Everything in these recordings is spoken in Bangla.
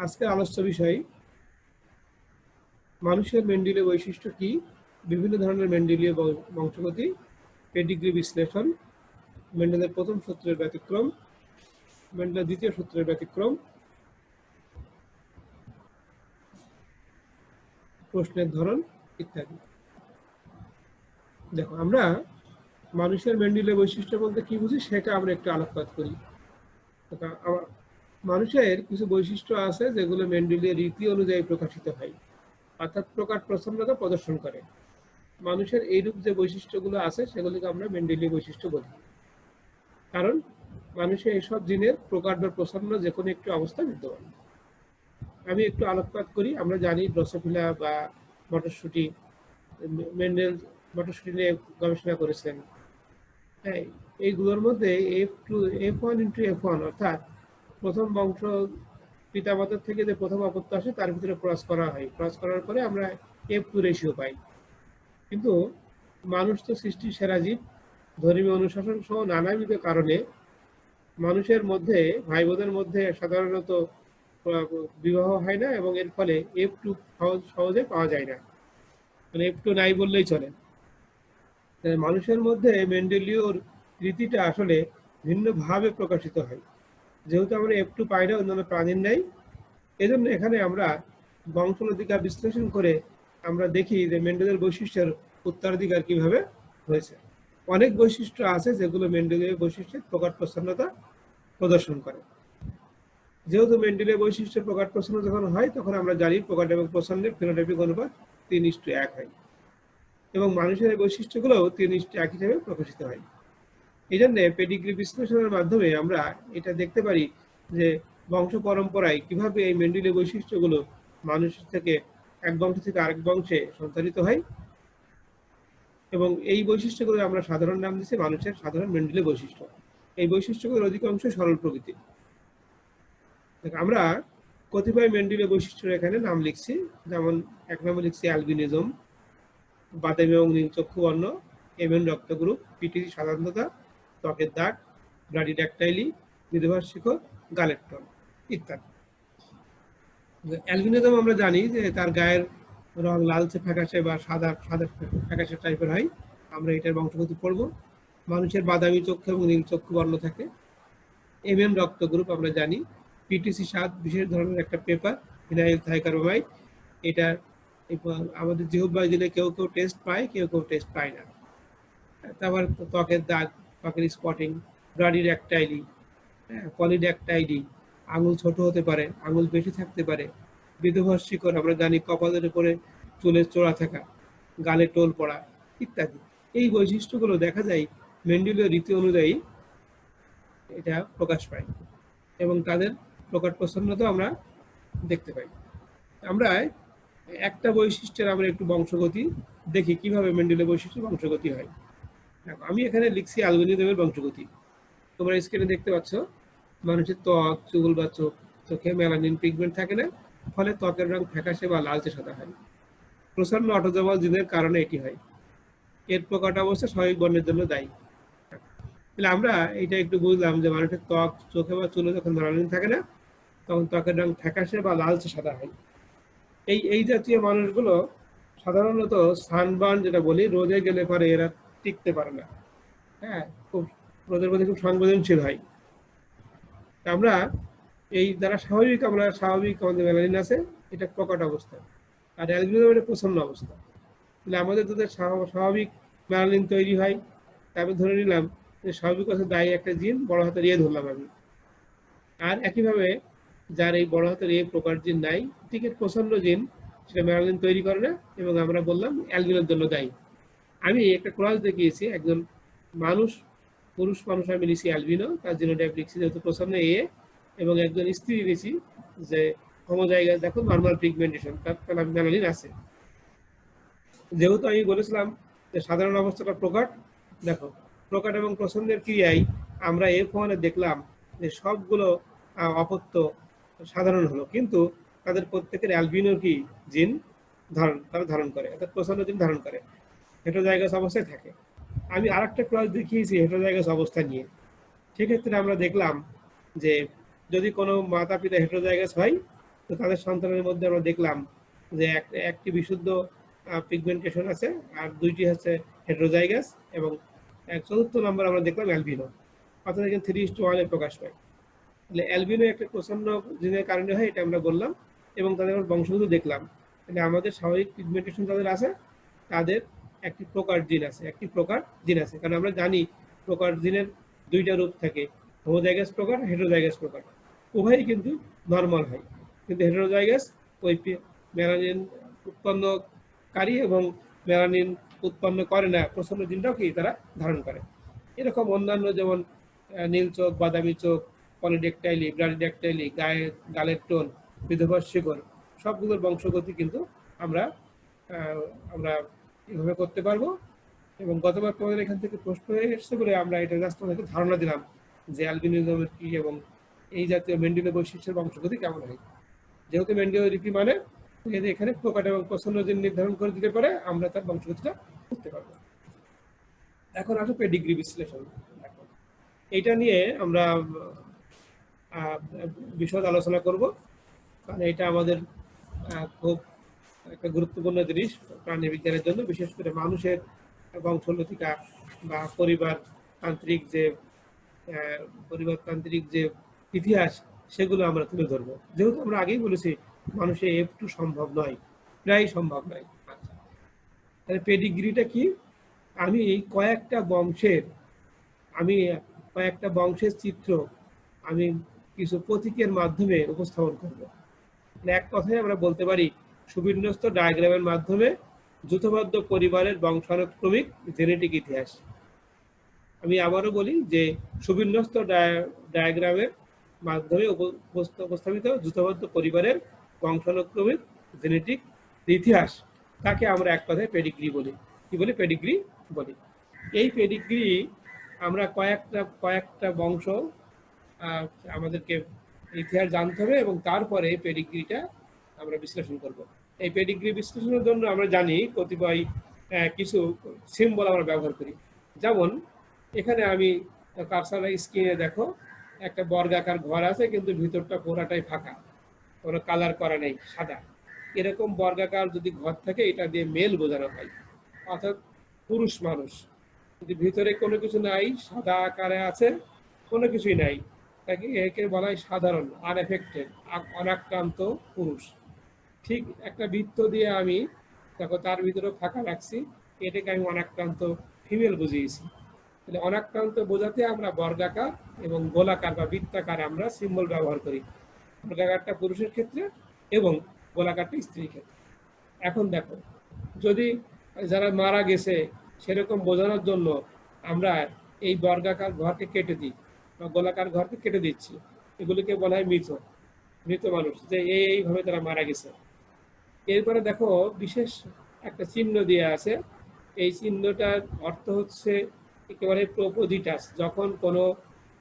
আজকের আলোচ্য বিষয় মানুষের মেন্ডেলীয় বৈশিষ্ট্য কি, বিভিন্ন ধরনের মেন্ডেলীয় বংশগতি, পেডিগ্রি বিশ্লেষণ, মেন্ডেলের প্রথম সূত্রের ব্যতিক্রম, মেন্ডেলের দ্বিতীয় সূত্রের ব্যতিক্রম, প্রশ্নের ধরন ইত্যাদি। দেখো, আমরা মানুষের মেন্ডেলীয় বৈশিষ্ট্য বলতে কি বুঝি সেটা আমরা একটু আলোকপাত করি। মানুষের কিছু বৈশিষ্ট্য আছে যেগুলো মেন্ডেলীয় রীতি অনুযায়ী প্রকাশিত হয়, অর্থাৎ প্রকার প্রচ্ছন্নতা প্রদর্শন করে। মানুষের এইরূপ যে বৈশিষ্ট্যগুলো আছে সেগুলিকে আমরা মেন্ডেলীয় বৈশিষ্ট্য বলি, কারণ মানুষের এসব জিনের প্রকার বা প্রচ্ছন্ন যে কোনো একটি অবস্থা বিদ্যমান। আমি একটু আলোকপাত করি। আমরা জানি ড্রসোফিলা বা মটরশুঁটি, মেন্ডেল মটরশুঁটি নিয়ে গবেষণা করেছেন। হ্যাঁ, এইগুলোর মধ্যে F1 অর্থাৎ প্রথম বংশ পিতামাতার থেকে যে প্রথম অপত্য আসে তার ভিতরে ক্রস করা হয়। ক্রস করার পরে আমরা F2 রেশিও পাই। কিন্তু মানুষ তো সৃষ্টির সেরা জীব। ধর্মীয় অনুশাসন সহ নানাবিধ কারণে মানুষের মধ্যে, ভাই বোনের মধ্যে সাধারণত বিবাহ হয় না, এবং এর ফলে F2 সহজে পাওয়া যায় না, মানে F2 নাই বললেই চলে। মানুষের মধ্যে মেন্ডেলীয় রীতিটা আসলে ভিন্নভাবে প্রকাশিত হয়। যেহেতু আমরা F2 পাই না অন্যান্য প্রাণীর নেই, এজন্য এখানে আমরা বংশাধিকার বিশ্লেষণ করে আমরা দেখি যে মেন্ডেলের বৈশিষ্ট্যের উত্তরাধিকার কিভাবে হয়েছে। অনেক বৈশিষ্ট্য আছে যেগুলো মেন্ডেলীয় বৈশিষ্ট্যের প্রকার প্রচ্ছন্নতা প্রদর্শন করে। যেহেতু মেন্ডেলীয় বৈশিষ্ট্যের প্রকার প্রচ্ছন্ন যখন হয় তখন আমরা জানি প্রকার এবং প্রচ্ছন্নের ফিনোটাইপিক অনুপাত 3:1 হয়, এবং মানুষের এই বৈশিষ্ট্যগুলো 3:1 হিসেবে প্রকাশিত হয়। এই জন্য পেডিগ্রি বিশ্লেষণের মাধ্যমে আমরা এটা দেখতে পারি যে বংশ পরম্পরায় কিভাবে এই মেন্ডেলীয় বৈশিষ্ট্যগুলো মানুষ থেকে এক বংশ থেকে আরেক বংশে সঞ্চারিত হয়, এবং এই বৈশিষ্ট্যগুলো আমরা সাধারণ নাম দিচ্ছি মানুষের সাধারণ মেন্ডেলীয় বৈশিষ্ট্য। এই বৈশিষ্ট্যগুলোর অধিকাংশ সরল প্রকৃতির। আমরা কতিপয় মেন্ডেলীয় বৈশিষ্ট্যের এখানে নাম লিখছি, যেমন 1 নম্বরে লিখছি অ্যালবিনিজম, বাদামি এবং নীল চক্ষু বর্ণ, এমএন রক্ত গ্রুপ, পিটিসি সাধারণতা, ত্বকের দাগ, ব্রাডিড্যাকটাইলি, মৃদুভার শিখর, গালের টোন ইত্যাদি। অ্যালবিনিজম আমরা জানি যে তার গায়ের রং লালচে ফ্যাকাশে বা সাদা সাদা ফ্যাকাশে টাইপের হয়। আমরা এটার বংশগতি পড়ব। মানুষের বাদামি চক্ষু এবং নীল চক্ষু বর্ণ থাকে। এমএন রক্ত গ্রুপ আমরা জানি। পিটিসি 7 বিশেষ ধরনের একটা পেপার, ফিনাইল থাইকার্বামাইড। এটা আমাদের জিহ্বায় দিলে কেউ কেউ টেস্ট পায়, কেউ কেউ টেস্ট পায় না। তারপর ত্বকের দাগ, ত্বকের স্পটিং, ব্রাডিড্যাকটাইলি, পলিড্যাকটাইলি, আঙুল ছোট হতে পারে, আঙুল বেশি থাকতে পারে। মৃদুভার শিকর আমরা জানি, কপালের উপরে চুলের চোরা থাকা, গালে টোল পড়া ইত্যাদি। এই বৈশিষ্ট্যগুলো দেখা যায় মেন্ডেলীয় রীতি অনুযায়ী এটা প্রকাশ পায়, এবং তাদের প্রকার প্রচ্ছন্নতা আমরা দেখতে পাই। আমরা একটা বৈশিষ্ট্যের আমরা একটু বংশগতি দেখি কিভাবে মেন্ডেলীয় বৈশিষ্ট্য বংশগতি হয়। আমি এখানে লিখছি অ্যালবিনিজমের বংশগতি। তোমরা স্ক্রিনে দেখতে পাচ্ছ, মানুষের ত্বক, চুল বা চোখে মেলানিন পিগমেন্ট থাকে না, ফলে ত্বকের রং ফ্যাকাশে বা লালচে সাদা হয়। প্রচ্ছন্ন অটোজোমাল জিনের কারণে এটি হয়। এর প্রকট অবস্থা স্বাভাবিক বর্ণের জন্য দায়ী। তাহলে আমরা এটা একটু বুঝলাম যে মানুষের ত্বক, চোখে বা চুলে যখন মেলানিন থাকে না তখন ত্বকের রং ফ্যাকাশে বা লালচে সাদা হয়। এই জাতীয় মানুষগুলো সাধারণত সানবার্ন যেটা বলি, রোদে গেলে পরে এরা টিকতে পারে না। হ্যাঁ, খুব রোদের প্রতি খুব সংবেদনশীল হয়। আমরা এই দ্বারা স্বাভাবিক আমাদের মেলানিন আছে, এটা প্রকট অবস্থা, আর অ্যালবিনিজম এটা প্রচ্ছন্ন অবস্থা। তাহলে আমাদের যাদের স্বাভাবিক মেলানিন তৈরি হয়, তারপর ধরে নিলাম যে স্বাভাবিক অবস্থা দায়ী একটা জিন, বড় হাতের ইয়ে ধরলাম আমি। আর একইভাবে যার এই বড় হাতের এ প্রকার জিন নাই, ঠিক প্রচ্ছন্ন জিন, সেটা মেলানিন তৈরি করে না, এবং আমরা বললাম অ্যালবিনোর জন্য দায়ী। আমি একটা ক্রস দেখিয়েছি, একজন পুরুষ মানুষ আমি লিখছি অ্যালবিনো, তার জিনোটাইপ লিখছি যেহেতু প্রচ্ছন্ন এ, এবং একজন স্ত্রী লিখছি যে হোমোজাইগাস, দেখো নর্মাল পিগমেন্টেশন, তার মেলানিন আছে। যেহেতু আমি বলেছিলাম যে সাধারণ অবস্থাটা প্রকট, দেখো প্রকট এবং প্রচ্ছন্নের ক্রিয়ায় আমরা F1 দেখলাম যে সবগুলো অপত্য সাধারণ হলো, কিন্তু তাদের প্রত্যেকের অ্যালবিনো কি জিন তারা ধারণ করে, অর্থাৎ প্রচ্ছন্ন জিন ধারণ করে, হেটেরোজাইগাস অবস্থায় থাকে। আমি আরেকটা ক্রস দেখিয়েছি হেটেরোজাইগাস অবস্থা নিয়ে। সেক্ষেত্রে আমরা দেখলাম যে যদি কোনো মাতা পিতা হেটেরোজাইগাস হয়, তো তাদের সন্তানের মধ্যে আমরা দেখলাম যে একটি বিশুদ্ধ পিগমেন্টেশন আছে, আর দুইটি হচ্ছে হেটেরোজাইগাস, এবং চতুর্থ নম্বর আমরা দেখলাম অ্যালবিনো, অর্থাৎ এখানে 3:1 এ প্রকাশ পায়। তাহলে অ্যালবিনো একটা প্রচন্ড জিনের কারণে হয়, এটা আমরা বললাম, এবং তাদের বংশগত দেখলাম। তাহলে আমাদের স্বাভাবিক পিগমেন্টেশন যাদের আছে তাদের একটি প্রকার জিন আছে, কারণ আমরা জানি প্রকার জিনের দুইটা রূপ থাকে, হোমোজাইগাস প্রকার, হেটেরোজাইগাস প্রকার। উভয়ই কিন্তু নর্মাল হয়, কিন্তু হেটেরোজাইগাস ওই মেলানিন উৎপন্নকারী এবং মেলানিন উৎপন্ন করে না প্রচন্ড জিনটাও কি তারা ধারণ করে। এরকম অন্যান্য যেমন নীল চোখ, বাদামি চোখ, পলিডেকটাইলি, গ্রাডিডেকটাইলি, গালের টোন, বিধবা শিকড়, সবগুলোর বংশগতি কিন্তু আমরা এভাবে করতে পারবো। এবং গতবার তোমাদের এখান থেকে প্রশ্ন হয়ে এসছে বলে আমরা এটা জাস্ট তোমাদেরকে ধারণা দিলাম যে অ্যালবিনিজমের কি এবং এই জাতীয় মেন্ডেলীয় বৈশিষ্ট্যের বংশগতি কেমন হয়। যেহেতু মেন্ডেলীয় রীতি মানে এখানে প্রকার এবং প্রচ্ছন্ন জিন নির্ধারণ করে দিতে পারে, আমরা তার বংশগতিটা করতে পারবো। এখন আসো পেডিগ্রি বিশ্লেষণ। এইটা নিয়ে আমরা বিশদ আলোচনা করব, কারণ এটা আমাদের খুব একটা গুরুত্বপূর্ণ জিনিস প্রাণী বিজ্ঞানের জন্য, বিশেষ করে মানুষের বংশলতিকা বা পরিবারতান্ত্রিক যে ইতিহাস সেগুলো আমরা তুলে ধরবো। যেহেতু আমরা আগেই বলেছি মানুষের F2 সম্ভব নয়, প্রায় সম্ভব নয়। আচ্ছা, তাহলে পেডিগ্রিটা কি? আমি কয়েকটা বংশের চিত্র আমি কিছু প্রতীকের মাধ্যমে উপস্থাপন করব। এক কথায় আমরা বলতে পারি সুবিন্যস্ত ডায়াগ্রামের মাধ্যমে যুথবদ্ধ পরিবারের বংশানুক্রমিক জেনেটিক ইতিহাস। আমি আবারও বলি যে সুবিন্যস্ত ডায়াগ্রামের মাধ্যমে উপস্থাপিত যুথবদ্ধ পরিবারের বংশানুক্রমিক জেনেটিক ইতিহাস, তাকে আমরা এক কথায় পেডিগ্রি বলি। কি বলি? পেডিগ্রি বলি। এই পেডিগ্রি আমরা কয়েকটা বংশ আমাদেরকে ইতিহাস জানতে হবে, এবং তারপরে পেডিগ্রিটা আমরা বিশ্লেষণ করব। এই পেডিগ্রি বিশ্লেষণের জন্য আমরা জানি কতিপয় কিছু সিম্বল আমরা ব্যবহার করি। যেমন এখানে আমি কারসার স্ক্রিনে দেখো একটা বর্গাকার ঘর আছে, কিন্তু ভিতরটা পুরাটাই ফাঁকা, কোনো কালার করা নেই, সাদা। এরকম বর্গাকার যদি ঘর থাকে এটা দিয়ে মেল বোঝানো হয়, অর্থাৎ পুরুষ মানুষ। যদি ভিতরে কোনো কিছু নাই, সাদা আকারে আছে, কোনো কিছুই নাই, তাকে একে বলা হয় সাধারণ, আনএফেক্টেড, অনাক্রান্ত পুরুষ। ঠিক একটা বৃত্ত দিয়ে আমি দেখো তার ভিতরে ফাঁকা রাখছি, এটাকে আমি অনাক্রান্ত ফিমেল বুঝিয়েছি। তাহলে অনাক্রান্ত বোঝাতে আমরা বর্গাকার এবং গোলাকার বা বৃত্তাকার আমরা সিম্বল ব্যবহার করি, বর্গাকারটা পুরুষের ক্ষেত্রে এবং গোলাকারটা স্ত্রীর ক্ষেত্রে। এখন দেখো যদি যারা মারা গেছে সেরকম বোঝানোর জন্য আমরা এই বর্গাকার ঘরকে কেটে দিই বা গোলাকার ঘরকে কেটে দিচ্ছি, এগুলিকে বলা হয় মৃত মানুষ, যে এইভাবে তারা মারা গেছে। এরপরে দেখো বিশেষ একটা চিহ্ন দিয়ে আছে, এই চিহ্নটার অর্থ হচ্ছে একেবারে প্রোপোজিটাস। যখন কোনো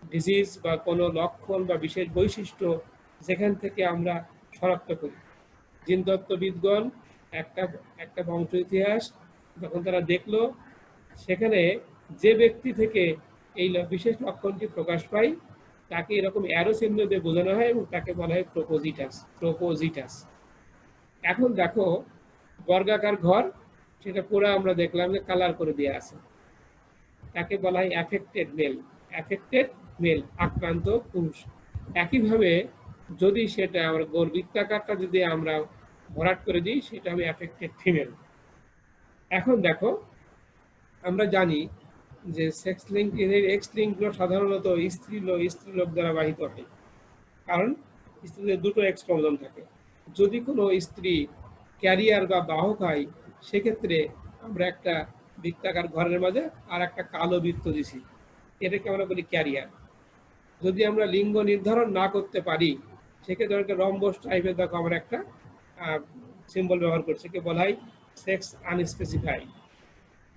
ডিজিজ বা কোনো লক্ষণ বা বিশেষ বৈশিষ্ট্য যেখান থেকে আমরা শনাক্ত করি, জিনতত্ত্ববিদগণ একটা বংশ ইতিহাস যখন তারা দেখলো সেখানে যে ব্যক্তি থেকে এই বিশেষ লক্ষণটি প্রকাশ পায় তাকে এরকম অ্যারো চিহ্ন দিয়ে বোঝানো হয়, এবং তাকে বলা হয় প্রোপোজিটাস। এখন দেখো বর্গাকার ঘর, সেটা পুরো আমরা দেখলাম যে কালার করে দেওয়া আছে, তাকে বলা হয় অ্যাফেক্টেড মেল, আক্রান্ত পুরুষ। একইভাবে যদি সেটা আমরা বৃত্তাকারটা যদি আমরা ভরাট করে দিই, সেটা হবে অ্যাফেক্টেড ফিমেল। এখন দেখো আমরা জানি যে সেক্স লিঙ্ক, এক্স লিঙ্কগুলো সাধারণত স্ত্রী লোক দ্বারা বাহিত হয়, কারণ স্ত্রীদের দুটো এক্স ক্রোমোজোম থাকে। যদি কোনো স্ত্রী ক্যারিয়ার বা বাহক হয়, সেক্ষেত্রে আমরা একটা বৃত্তাকার ঘরের মাঝে আর একটা কালো বৃত্ত দিছি, এটাকে আমরা বলি ক্যারিয়ার। যদি আমরা লিঙ্গ নির্ধারণ না করতে পারি, সেক্ষেত্রে রম্বস টাইপের দেখো আমরা একটা সিম্বল ব্যবহার করছি, কে বলা হয় সেক্স আনস্পেসিফাইড।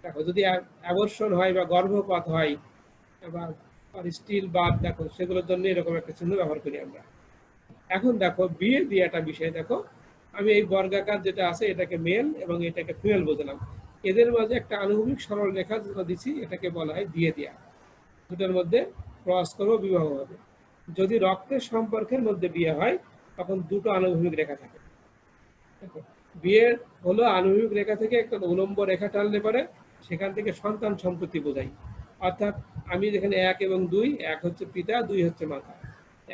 দেখো যদি অ্যাবর্শন হয় বা গর্ভপাত হয় বা স্টিল বাদ, দেখো সেগুলোর জন্য এরকম একটা চিহ্ন ব্যবহার করি আমরা। এখন দেখো বিয়ে দিয়ে একটা বিষয়, দেখো আমি এই বর্গাকার যেটা আছে এটাকে মেল এবং এটাকে ফিমেল বোঝালাম, এদের মাঝে একটা আনুভূমিক সরল রেখা যেটা দিচ্ছি এটাকে বলা হয় বিয়ে দেয়া। দুটোর মধ্যে ক্রস করবো, বিবাহ হবে। যদি রক্তের সম্পর্কের মধ্যে বিয়ে হয় তখন দুটো আনুভূমিক রেখা থাকে। বিয়ের হলো আনুভূমিক রেখা থেকে একটা উলম্ব রেখা টানলে পরে সেখান থেকে সন্তান সম্পত্তি বোঝাই। অর্থাৎ আমি যেখানে 1 এবং 2, 1 হচ্ছে পিতা, 2 হচ্ছে মাতা,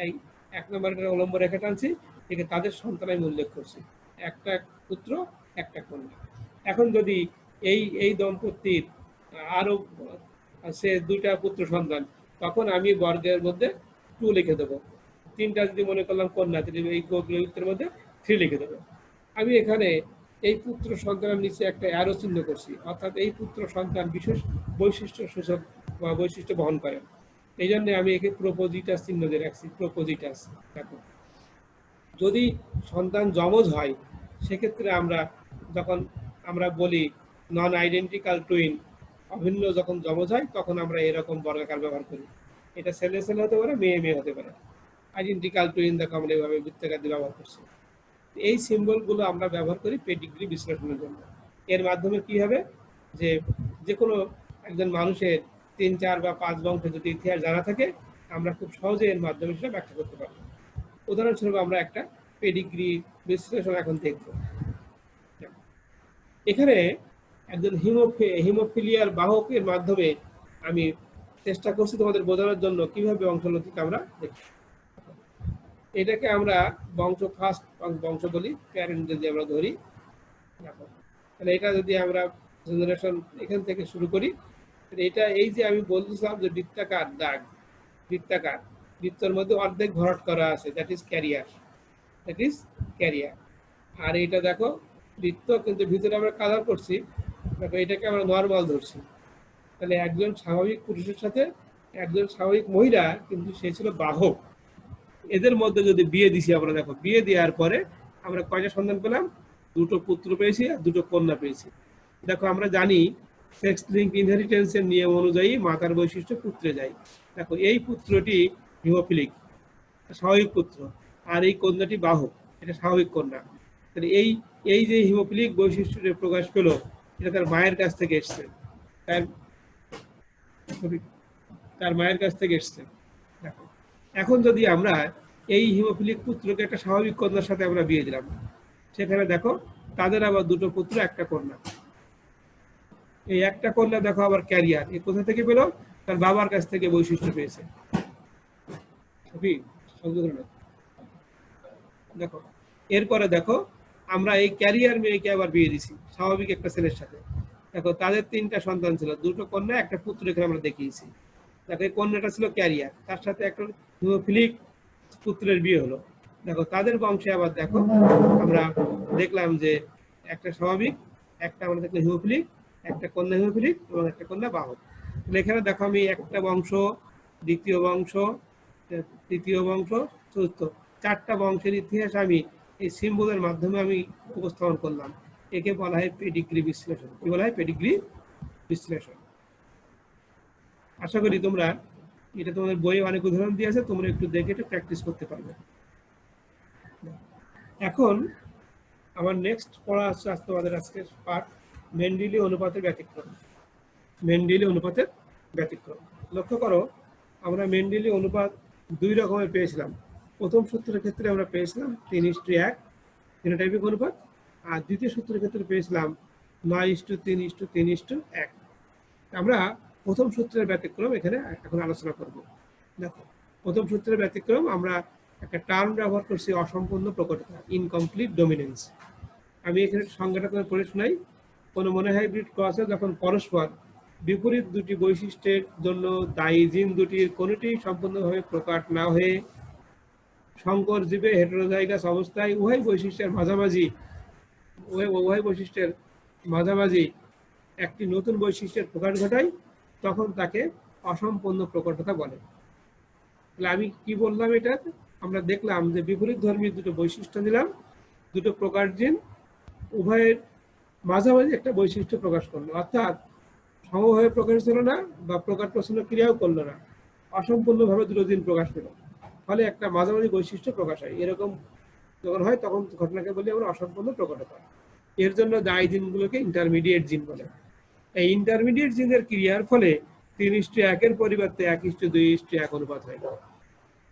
এই 1 নম্বরের উলম্ব রেখা টানছি, থেকে তাদের সন্তান আমি উল্লেখ করছি, একটা পুত্র একটা কন্যা। এখন যদি এই দম্পতির আরো সে 2টা পুত্র সন্তান, তখন আমি বর্গের মধ্যে 2 লিখে দেবো। 3টা যদি মনে করলাম কন্যা, এই গোত্রের মধ্যে 3 লিখে দেবো। আমি এখানে এই পুত্র সন্তানের নিচে একটা অ্যারো চিহ্ন করছি, অর্থাৎ এই পুত্র সন্তান বিশেষ বৈশিষ্ট্য সূচক বা বৈশিষ্ট্য বহন করে। এই জন্য আমি একে প্রোপোজিটাস চিহ্ন দিয়ে রাখছি, প্রোপোজিটাস। দেখো, যদি সন্তান যমজ হয় সেক্ষেত্রে আমরা যখন আমরা বলি নন আইডেন্টিক্যাল টুইন, অভিন্ন যখন যমজ হয় তখন আমরা এরকম বর্গাকার ব্যবহার করি। এটা ছেলে ছেলে হতে পারে, মেয়ে মেয়ে হতে পারে। আইডেন্টিক্যাল টুইন দেখো আমরা এইভাবে বৃত্তাকার দিয়ে ব্যবহার করছি। এই সিম্বলগুলো আমরা ব্যবহার করি পেডিগ্রি বিশ্লেষণের জন্য। এর মাধ্যমে কি হবে যে যে কোনো একজন মানুষের 3, 4 বা 5 বংশ যদি ইতিহাস জানা থাকে, আমরা খুব সহজে এর মাধ্যমে সেটা ব্যাখ্যা করতে পারবো। উদাহরণস্বরূপ আমরা একটা পেডিগ্রি বিশ্লেষণ এখন দেখব। এখানে একজন হিমোফিলিয়ার বাহকের মাধ্যমে আমি চেষ্টা করছি তোমাদের বোঝানোর জন্য কিভাবে বংশলতিকে আমরা দেখি। এটাকে আমরা ফার্স্ট বংশ বলি, প্যারেন্ট যদি আমরা ধরি। তাহলে এটা যদি আমরা জেনারেশন এখান থেকে শুরু করি, এটা এই যে আমি বলছিলাম যে বৃত্তাকার দাগ, বৃত্তাকার বৃত্তর মধ্যে অর্ধেক ভরাট করা আছে, দ্যাট ইজ ক্যারিয়ার। আর এটা দেখো বৃত্ত, কিন্তু ভিতরে আমরা কালার করছি। দেখো এটাকে আমরা নর্মাল ধরছি। তাহলে একজন স্বাভাবিক পুরুষের সাথে একজন স্বাভাবিক মহিলা, কিন্তু সে ছিল বাহক। এদের মধ্যে যদি বিয়ে দিছি আমরা, দেখো বিয়ে দেওয়ার পরে আমরা কয়টা সন্তান পেলাম? 2টো পুত্র পেয়েছি আর 2টো কন্যা পেয়েছি। দেখো আমরা জানি সেক্স লিঙ্ক ইনহেরিটেন্সের নিয়ম অনুযায়ী মাতার বৈশিষ্ট্য পুত্রে যায়। দেখো এই পুত্রটি হিমোফিলিক, স্বাভাবিক পুত্র, আর এই কন্যাটি বাহক, এটা স্বাভাবিক কন্যা। তাহলে এই যে হিমোফিলিক বৈশিষ্ট্যটি প্রকাশ পেল, এটা তার মায়ের কাছ থেকে এসছে, তার মায়ের কাছ থেকে এসছে। দেখো এখন যদি আমরা এই হিমোফিলিক পুত্রকে একটা স্বাভাবিক কন্যার সাথে আমরা বিয়ে দিলাম, সেখানে দেখো তাদের আবার 2টো পুত্র একটা কন্যা। এই একটা কন্যা দেখো আবার ক্যারিয়ার, এ কোথা থেকে পেল? তার বাবার কাছ থেকে বৈশিষ্ট্য পেয়েছে। দেখো এরপরে দেখো আমরা এই ক্যারিয়ার মেয়েকে আবার বিয়ে দিছি স্বাভাবিক একটা ছেলের সাথে। দেখো তাদের 3টা সন্তান ছিল, 2টো কন্যা একটা পুত্র, এখানে আমরা দেখিয়েছি। দেখো এই কন্যাটা ছিল ক্যারিয়ার, তার সাথে একটা হিমোফিলিক পুত্রের বিয়ে হলো। দেখো তাদের বংশে আবার দেখো আমরা দেখলাম যে একটা স্বাভাবিক, একটা আমরা দেখলাম হিমোফিলিক, একটা কন্যা হিমোফিলিক এবং একটা কন্যা বাহক। এখানে দেখো আমি একটা বংশ, দ্বিতীয় বংশ, তৃতীয় বংশ, চতুর্থ, 4টা বংশের ইতিহাস আমি এই সিম্বলের মাধ্যমে আমি উপস্থাপন করলাম। একে বলা হয় পেডিগ্রি বিশ্লেষণ। কি বলা হয়? পেডিগ্রি বিশ্লেষণ। আশা করি তোমরা এটা তোমাদের বইয়ে অনেক উদাহরণ দিয়ে আছে, তোমরা একটু দেখে এটা প্র্যাকটিস করতে পারবে। এখন আমার নেক্সট পড়া আছে তোমাদের আজকের পাঠ, মেন্ডেলীয় অনুপাতের ব্যতিক্রম। মেন্ডেলীয় অনুপাতের ব্যতিক্রম। লক্ষ্য করো আমরা মেন্ডেলীয় অনুপাত 2 রকমের পেয়েছিলাম। প্রথম সূত্রের ক্ষেত্রে আমরা পেয়েছিলাম 3:1 ফিনোটাইপিক অনুপাত, আর দ্বিতীয় সূত্রের ক্ষেত্রে পেয়েছিলাম 9:3:3:1। আমরা প্রথম সূত্রের ব্যতিক্রম এখানে এখন আলোচনা করব। দেখো প্রথম সূত্রের ব্যতিক্রম আমরা একটা টার্ম ব্যবহার করছি, অসম্পূর্ণ প্রকটতা, ইনকমপ্লিট ডমিনেন্স। আমি এখানে সংজ্ঞাটা করে পড়ে শোনাই। কোনো মনোহাইব্রিড ক্রসে যখন পরস্পর বিপরীত 2টি বৈশিষ্ট্যের জন্য দায়ী জিন দুটির কোনোটি সম্পূর্ণভাবে প্রকাট না হয়ে সংকর জীবে হেটেরোজাইগাস অবস্থায় উভয় বৈশিষ্ট্যের মাঝামাঝি একটি নতুন বৈশিষ্ট্যের প্রকাশ ঘটায়, তখন তাকে অসম্পূর্ণ প্রকটতা বলে। তাহলে আমি কি বললাম? এটা আমরা দেখলাম যে বিপরীত ধর্মী 2টো বৈশিষ্ট্য নিলাম, 2টো প্রকার জিন, উভয়ের মাঝামাঝি একটা বৈশিষ্ট্য প্রকাশ করলো, অর্থাৎ সমভাবে প্রকাশ হলো না বা প্রকার প্রশ্ন ক্রিয়াও করলো না, অসম্পূর্ণভাবে 2টো জিন প্রকাশ পেল, ফলে একটা মাঝামাঝি বৈশিষ্ট্য প্রকাশ হয়। এরকম যখন হয় তখন ঘটনাকে বলি আমরা অসম্পূর্ণ প্রকটতা। এর জন্য দায়ী জিনগুলোকে ইন্টারমিডিয়েট জিন বলে। এই ইন্টারমিডিয়েট জিনের ক্রিয়ার ফলে 3:1 পরিবর্তে 1:2:1 অনুপাত হয়।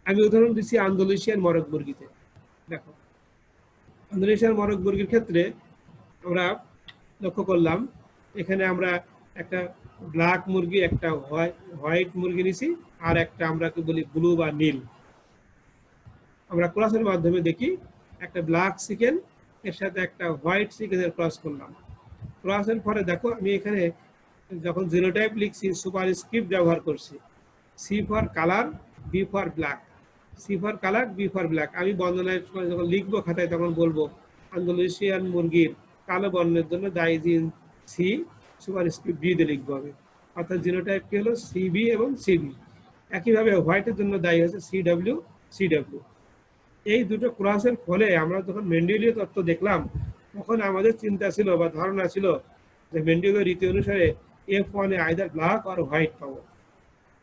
আমি উদাহরণ দিচ্ছি আন্দোলেশিয়ান মরক মুরগিতে। দেখো ইন্দোনেশিয়ার মরক মুরগির ক্ষেত্রে আমরা লক্ষ্য করলাম এখানে আমরা একটা ব্ল্যাক মুরগি, একটা হোয়াইট মুরগি নিছি, আর একটা আমরা কি বলি ব্লু বা নীল। আমরা ক্রসের মাধ্যমে দেখি একটা ব্ল্যাক চিকেন এর সাথে একটা হোয়াইট চিকেনের ক্রস করলাম। ক্রসের পরে দেখো আমি এখানে যখন জিনোটাইপ লিখছি সুপার স্ক্রিপ্ট ব্যবহার করছি, C for colour, B for black, C for colour, B for black. আমি বর্ণনায় যখন লিখবো খাতায় তখন বলবো ইন্দোনেশিয়ান মুরগির কালো বর্ণের জন্য দায়ী জিন সি, সুপার স্ক্রিপ্ট বি দিয়ে লিখবো আমি, অর্থাৎ জিনোটাইপ কি হলো সিবি এবং সিবি। একইভাবে হোয়াইটের জন্য দায়ী হচ্ছে সিডব্লিউ, সিডব্লিউ। এই দুটো ক্রসের ফলে আমরা যখন মেন্ডেলীয় তত্ত্ব দেখলাম তখন আমাদের চিন্তা ছিল বা ধারণা ছিল যে মেন্ডেলীয় রীতি অনুসারে F1 এ আইদার ব্ল্যাক আর হোয়াইট পাবো।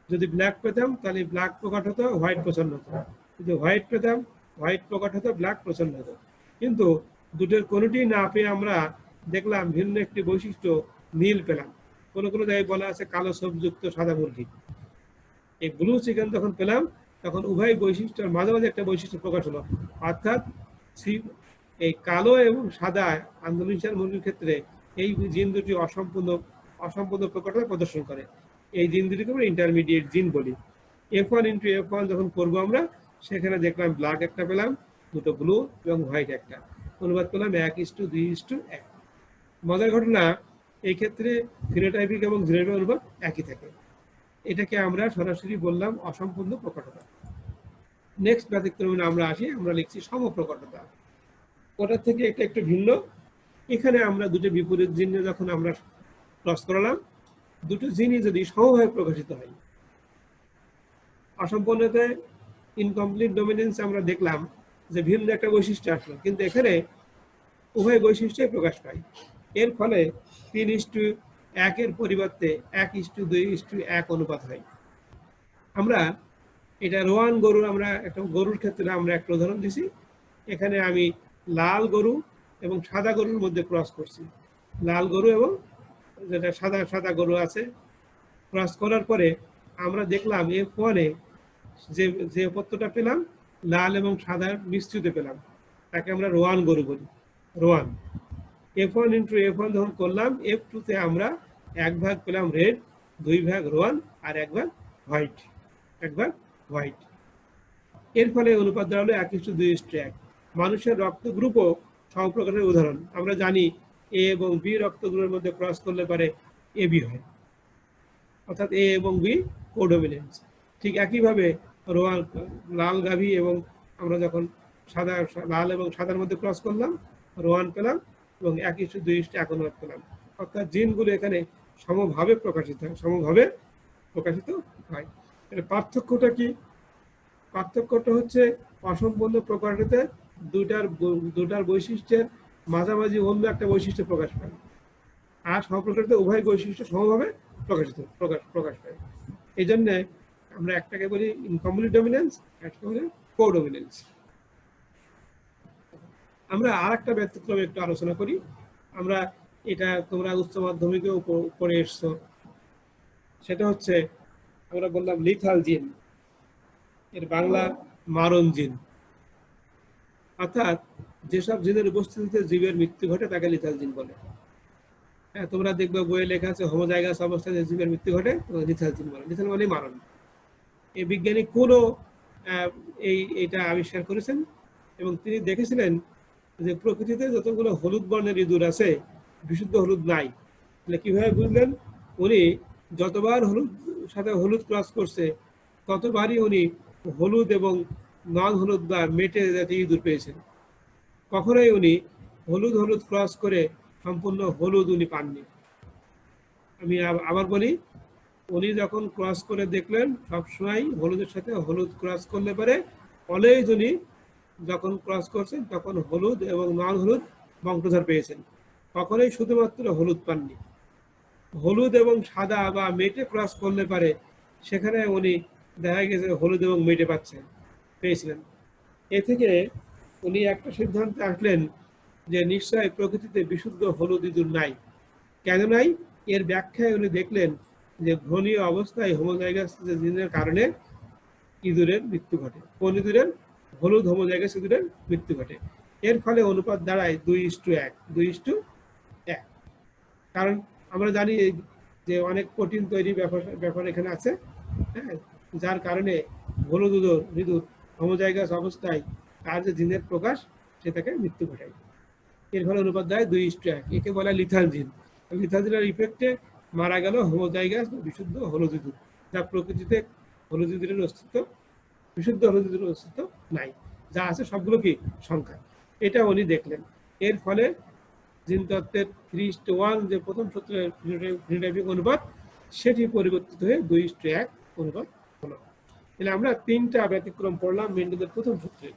যদি ব্ল্যাক পেতাম তাহলে ব্ল্যাক প্রকাট হতো, হোয়াইট প্রচন্ড হতো। যদি হোয়াইট পেতাম হোয়াইট প্রকাট হতো, ব্ল্যাক প্রচন্ড হতো। কিন্তু দুটোর কোনোটি না পেয়ে আমরা দেখলাম ভিন্ন একটি বৈশিষ্ট্য নীল পেলাম। কোনো কোনো জায়গায় বলা আছে কালো সবযুক্ত সাদা মুরগি। এই ব্লু চিকেন যখন পেলাম তখন উভয় বৈশিষ্ট্যের মাঝে মাঝে একটা বৈশিষ্ট্য প্রকাশ হলো, অর্থাৎ এই কালো এবং সাদা ইন্দোনেশিয়ান মুরগির ক্ষেত্রে এই জিন দুটি অসম্পূর্ণ প্রকটতা প্রদর্শন করে। এই জিন দুটিকে আমরা ইন্টারমিডিয়েট জিন বলি। F1 ইন্টু F1 যখন করবো আমরা সেখানে দেখলাম ব্ল্যাক একটা পেলাম, দুটো ব্লু এবং হোয়াইট একটা, অনুবাদ পেলাম 1:2:1। মজার ঘটনা, এই ক্ষেত্রে ফিনোটাইপিক এবং জিনোটাইপিক অনুবাদ একই থাকে। এটাকে আমরা সরাসরি বললাম অসম্পূর্ণ প্রকটতা। নেক্সট ব্যতিক্রমে আমরা আসি, আমরা লিখছি সমপ্রকটতা। ওটার থেকে এটা একটু ভিন্ন। এখানে আমরা দুটো বিপরীত জিন যখন আমরা ক্রস করালাম, দুটো জিনই যদি সমভাবে প্রকাশিত হয়, অসম্পূর্ণতায় ইনকমপ্লিট ডমিনেন্স আমরা দেখলাম যে ভিন্ন একটা বৈশিষ্ট্য আসলো, কিন্তু এখানে উভয় বৈশিষ্ট্যই প্রকাশ পায়। এর ফলে 3:1 এর পরিবর্তে 1:2:1 অনুপাত হয়। আমরা এটা রোয়ান গরু, আমরা একটা গরুর ক্ষেত্রে আমরা একটা উদাহরণ দিছি। এখানে আমি লাল গরু এবং সাদা গরুর মধ্যে ক্রস করছি। লাল গরু এবং যেটা সাদা সাদা গরু আছে, ক্রস করার পরে আমরা দেখলাম F1 এ যে পত্রটা পেলাম লাল এবং সাদা মিশ্রিত পেলাম, তাকে আমরা রোয়ান গরু বলি, রোয়ান। F1 ইন্টু F1 যখন করলাম, F2 তে আমরা 1 ভাগ পেলাম রেড, 2 ভাগ রোয়ান আর 1 ভাগ হোয়াইট, 1 ভাগ হোয়াইট। এর ফলে অনুপাত দাঁড়ালো 1:2:1। মানুষের রক্ত গ্রুপও সমপ্রকারের উদাহরণ। আমরা জানি এ এবং বি রক্ত গ্রুপের মধ্যে ক্রস করলে পারে AB হয়, অর্থাৎ এ এবং বি কোডোমিনেন্স। ঠিক একইভাবে রোয়ান, লাল গাভী এবং আমরা যখন সাদা লাল এবং সাদার মধ্যে ক্রস করলাম রোয়ান পেলাম এবং 1:2:1 অনুপাত পেলাম। অর্থাৎ জিনগুলো এখানে সমভাবে প্রকাশিত হয়। এর পার্থক্যটা কি? পার্থক্যটা হচ্ছে অসম্পূর্ণ প্রকাশিতে দুটার বৈশিষ্ট্যের মাঝামাঝি অন্য একটা বৈশিষ্ট্য প্রকাশ পায়, আর সমপ্রকাশিত উভয় বৈশিষ্ট্য সমভাবে প্রকাশ পায়। এই জন্যে আমরা একটাকে বলি ইনকমপ্লিট ডমিনেন্স, একটাকে বলি কোডমিনেন্স। আমরা আর একটা ব্যতিক্রমে একটু আলোচনা করি। আমরা এটা তোমরা উচ্চ মাধ্যমিকে পড়ে এসছো, সেটা হচ্ছে আমরা বললাম লিথাল জিন, এর বাংলা মারণ জিন। অর্থাৎ যেসব জিনের উপস্থিতিতে জীবের মৃত্যু ঘটে তাকে লিথাল জিন বলে। হ্যাঁ, তোমরা দেখবে বইয়ে লেখা আছে হোমোজাইগাস অবস্থায় যে জীবের মৃত্যু ঘটে লিথাল জিন বলে। লিথাল মানে মারণ। এই বিজ্ঞানী কোনও এইটা আবিষ্কার করেছেন এবং তিনি দেখেছিলেন যে প্রকৃতিতে যতগুলো হলুদ বর্ণের ইঁদুর আছে বিশুদ্ধ হলুদ নাই। তাহলে কিভাবে বুঝলেন? উনি যতবার সাথে হলুদ ক্রস করছে ততবারই উনি হলুদ এবং নন হলুদ বা মেটে জাতীয় ইঁদুর পেয়েছেন। কখনোই উনি হলুদ ক্রস করে সম্পূর্ণ হলুদ উনি পাননি। আমি আবার বলি, উনি যখন ক্রস করে দেখলেন সবসময় হলুদের সাথে হলুদ ক্রস করলে পারে অলওয়েজ উনি যখন ক্রস করছেন তখন হলুদ এবং নন হলুদ বংশধর পেয়েছেন, কখনোই শুধুমাত্র হলুদ পাননি। হলুদ এবং সাদা বা মেটে ক্রস করলে পারে সেখানে উনি দেখা গেছে হলুদ এবং মেটে পেয়েছিলেন। এ থেকে উনি একটা সিদ্ধান্তে আসলেন যে নিশ্চয়ই প্রকৃতিতে বিশুদ্ধ হলুদ ইঁদুর নাই। কেন নাই? এর ব্যাখ্যায় উনি দেখলেন যে ভ্রূণীয় অবস্থায় হোমোজাইগাস জিনের কারণে ইঁদুরের মৃত্যু ঘটে। কোন ইঁদুরের? হলুদ হোমোজাইগাস ইঁদুরের মৃত্যু ঘটে। এর ফলে অনুপাত দাঁড়ায় 2:1, 2:1। কারণ আমরা জানি যে অনেক প্রোটিন তৈরি ব্যাপার এখানে আছে, হ্যাঁ, যার কারণে হলুদ ইঁদুর হোমোজাইগাস অবস্থায় তার যে জিনের প্রকাশ সেটাকে মৃত্যু ঘটায়। এর ফলে অনুপাত দাঁড়ায় 2:1। একে বলা লিথাল জিন। লিথাল জিনের ইফেক্টে মারা গেল হোমোজাইগাস বিশুদ্ধ হলুদ ইঁদুর, যা প্রকৃতিতে হলুদ ইঁদুরের অস্তিত্ব, বিশুদ্ধ হলুদ ইঁদুরের অস্তিত্ব নাই, যা আছে সবগুলো কি সংখ্যা। এটা উনি দেখলেন। এর ফলে জিনতত্ত্বের 3:1 যে প্রথম সূত্রের ফিনোটাইপিক অনুপাত, সেটি পরিবর্তিত হয়ে 2:1 অনুপাত হলো। তাহলে আমরা 3টা ব্যতিক্রম পড়লাম মেন্ডেলের প্রথম সূত্রে।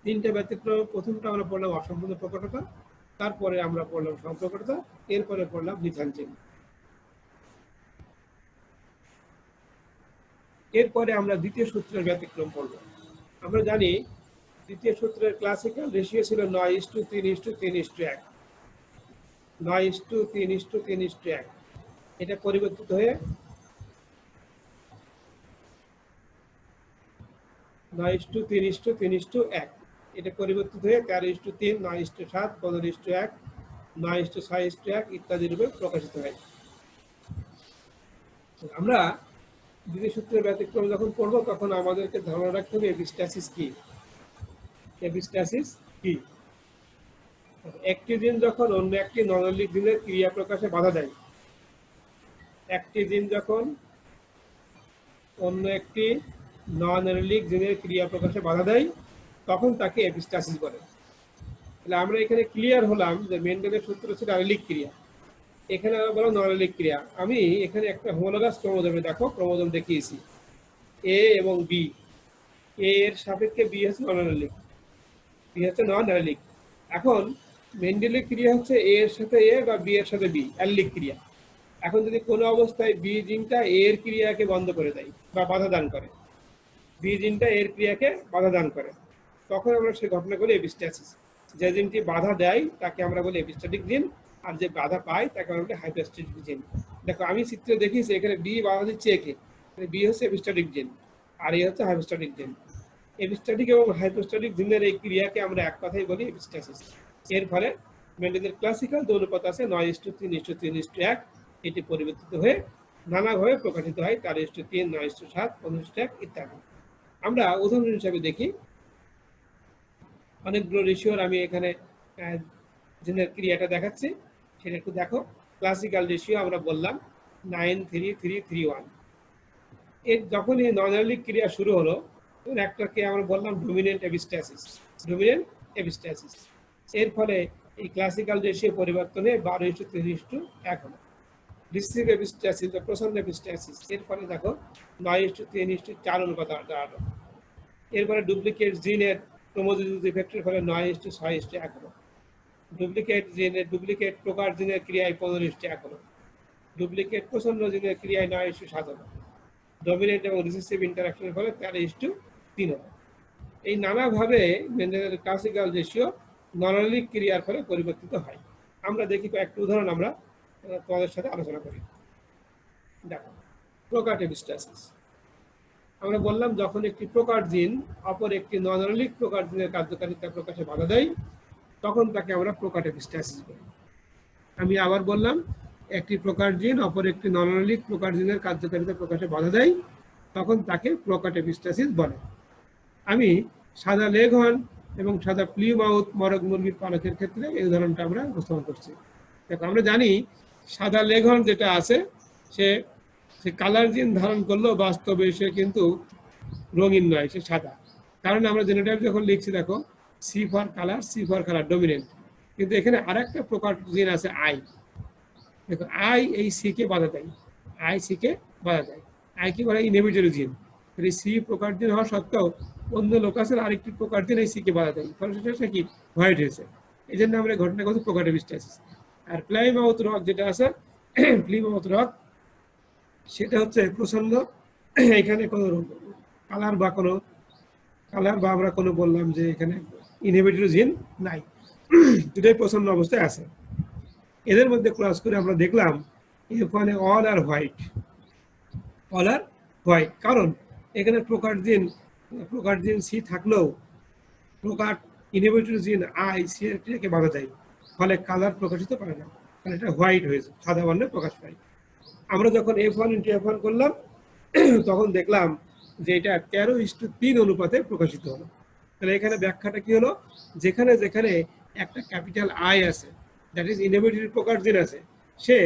3টা ব্যতিক্রম, প্রথমটা আমরা পড়লাম অসম্পূর্ণ প্রকটতা, তারপরে আমরা পড়লাম সম্প্রকটতা, এরপরে পড়লাম লিথাল জিন। এরপরে আমরা দ্বিতীয় সূত্রের ব্যতিক্রম পড়ব। আমরা জানি দ্বিতীয় সূত্রের ক্লাসিক্যাল রেশিও ছিল 9:3:3:1। 9:3:3:1। এটা পরিবর্তিত হয়ে 9:3:3:1। এটা পরিবর্তিত হয়ে 13:3, 9:7, 15:1, 9:6:1 ইত্যাদি রূপে প্রকাশিত হয়। আমরা দ্বিতীয় সূত্রের ব্যতিক্রম যখন পড়বো তখন আমাদেরকে ধারণা রাখতে হবে এপিস্টাসিস কি। এপিস্টাসিস কি? একটি জিন যখন অন্য একটি নন-অ্যালিক জিনের ক্রিয়া প্রকাশে বাধা দেয়, একটি জিন যখন অন্য একটি নন-অ্যালিক জিনের ক্রিয়া প্রকাশে বাধা দেয় তখন তাকে এপিস্টাসিস বলে। তাহলে আমরা এখানে ক্লিয়ার হলাম যে মেন্ডেলের সূত্র ছিল অ্যালিক ক্রিয়া, এখানে বলো নন-অ্যালিক ক্রিয়া। আমি এখানে একটা হোমোলোগাস ক্রোমোজোমে দেখো ক্রোমোজোম দেখিয়েছি এ এবং বি। এ এর সাপেক্ষে বি হচ্ছে নন-অ্যালিক, বি হচ্ছে নন-অ্যালিক। এখন মেন্ডেলের ক্রিয়া হচ্ছে এ এর সাথে এ বা বি এর সাথে বি, অ্যালিক ক্রিয়া। এখন যদি কোনো অবস্থায় বি জিনটা এ এর ক্রিয়াকে বন্ধ করে দেয় বা বাধা দান করে, বি জিনটা এর ক্রিয়াকে বাধা দান করে, তখন আমরা সেই ঘটনা বলি এপিস্টাসিস। যে জিনটি বাধা দেয় তাকে আমরা বলি এপিস্টাটিক জিন, আর যে বাধা পায় তাকে আমরা বলি হাইপোস্টাটিক জিন। দেখো আমি চিত্রে দেখিয়েছি এখানে বি বাধা দিচ্ছে একে, বি হচ্ছে এপিস্টাটিক জিন আর এ হচ্ছে হাইপোস্টাটিক জিন। এপিস্টাটিক এবং হাইপোস্টাটিক জিনের এই ক্রিয়াকে আমরা এক কথাই বলি এপিস্টাসিস। এর ফলে মেন্ডেলের ক্লাসিক্যাল যে অনুপাত আছে 9:3:3:1, এটি পরিবর্তিত হয়ে নানাভাবে প্রকাশিত হয় 4:3, 9:7, 15:1 ইত্যাদি। আমরা উদাহরণ হিসাবে দেখি অনেকগুলো রেশিওর আমি এখানে জিনের ক্রিয়াটা দেখাচ্ছি, সেটা একটু দেখো। ক্লাসিক্যাল রেশিও আমরা বললাম 9:3:3:1। এর যখনই নন-অ্যালিক ক্রিয়া শুরু হলো তখন একটাকে আমরা বললাম ডমিনেন্ট এপিস্টাসিস, ডমিনেন্ট এপিস্টাসিস। এর ফলে এই ক্লাসিক্যাল রেশিও পরিবর্তনে 12:3:1 হলো। রিসিভ এপিস্টাসিস বা প্রসন্ন এপিস্টাসিস, এর ফলে দেখো 9:3:4 অনুপাত দাঁড়ালো। এরপরে ডুপ্লিকেট জিনের ক্রোমোজোমিক ইফেক্টের ফলে 9:6:1 হলো। ডুপ্লিকেট জিনের ডুপ্লিকেট প্রকার জিনের ক্রিয়ায় 15:1 হলো। ডুপ্লিকেট প্রসন্ন জিনের ক্রিয়ায় 9:7 হলো। ডমিনেন্ট এবং রিসেসিভ ইন্টারাকশনের ফলে 13:3 হলো। এই নানাভাবে মেন্ডেলের ক্লাসিক্যাল রেশিও নন-অ্যালিক ক্রিয়ার ফলে পরিবর্তিত হয়। আমরা দেখি কয়েকটি উদাহরণ আমরা তোমাদের সাথে আলোচনা করি। দেখো প্রকাট এপিস্টাসিস। আমরা বললাম যখন একটি প্রকাট জিন অপর একটি নন-অ্যালিক প্রকাট জিনের কার্যকারিতা প্রকাশে বাধা দেয় তখন তাকে আমরা প্রকাট এপিস্টাসিস বলি। আমি আবার বললাম একটি প্রকাট জিন অপর একটি নন-অ্যালিক প্রকাট জিনের কার্যকারিতা প্রকাশে বাধা দেয় তখন তাকে প্রকাট এপিস্টাসিস বলে। আমি সাদা লেঘর্ন এবং সাদা প্লিউমাউথ মরগ মুরগির পালকের ক্ষেত্রে এই উদাহরণটা আমরা উপস্থাপন করছি। দেখো আমরা জানি সাদা লেঘর্ন যেটা আছে সে কালার জিন ধারণ করলেও বাস্তবে সে কিন্তু রঙিন নয়, সে সাদা। কারণ আমরা জেনোটাইপ যখন লিখছি দেখো সি ফর কালার ডমিনেন্ট, কিন্তু এখানে আরেকটা প্রকার জিন আছে আই। দেখো আই এই সি কে বাধা দেয়, আই সি কে বাধা দেয়। আই কি বলে ইনহিবিটরি জিন। এই সি প্রকার জিন হওয়া সত্ত্বেও অন্য লোকাসের আরেকটি প্রকার জিন এই সি কে বাধা দেয়, ফলে সেটা কি হোয়াইট হয়েছে। এই জন্য আমরা ঘটনা করছি প্রকাট এপিস্টাসিস। আর প্লাইমাউথ রক যেটা আছে প্লিমাউথ রক সেটা হচ্ছে প্রসন্ন, এখানে কোনো কালার বা আমরা কোনো বললাম যে এখানে ইনহিবিটরি জিন নাই, দুটাই প্রসন্ন অবস্থায় আছে। এদের মধ্যে ক্রস করে আমরা দেখলাম এখানে অল আর হোয়াইট, কারণ এখানে প্রকার জিন প্রকার জিন সি থাকলেও প্রকার ইনহিবিটরি জিন আই সি এর ক্রিয়াকে বাধা দেয়, ফলে কালার প্রকাশিত পায় না, ফলে এটা হোয়াইট হয়েছে, সাদা বর্ণে প্রকাশ পায়। আমরা যখন F1 ইন্টু F1 করলাম তখন দেখলাম যে এটা 13:3 অনুপাতে প্রকাশিত হলো। তাহলে এখানে ব্যাখ্যাটা কি হলো, যেখানে যেখানে একটা ক্যাপিটাল আই আছে, দ্যাট ইজ ইনহিবিটরি প্রকার জিন আছে, সে